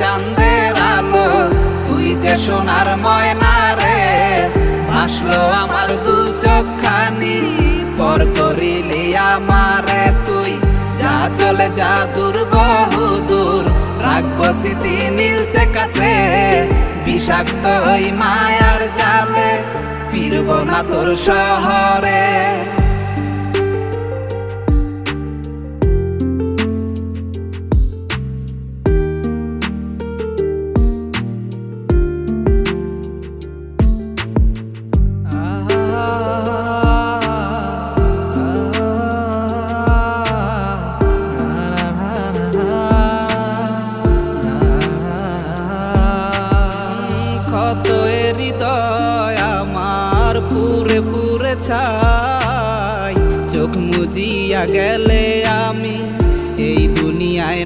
চাঁদের আলো, তুই যে সোনার ময়না রে। ভাসলো আমার দু চোখখানি, পর করিলি আমারে তুই। যা চলে যা দূর বহু দূর, রাখবো স্মৃতি নীলচে কাছে। বিষাক্ত ওই মায়ার জালে ফিরব না তোর শহরে। কত হৃদয় আমার পুরে পুরে ছাই, চোখ মুজিয়া গেলে আমি এই দুনিয়ায়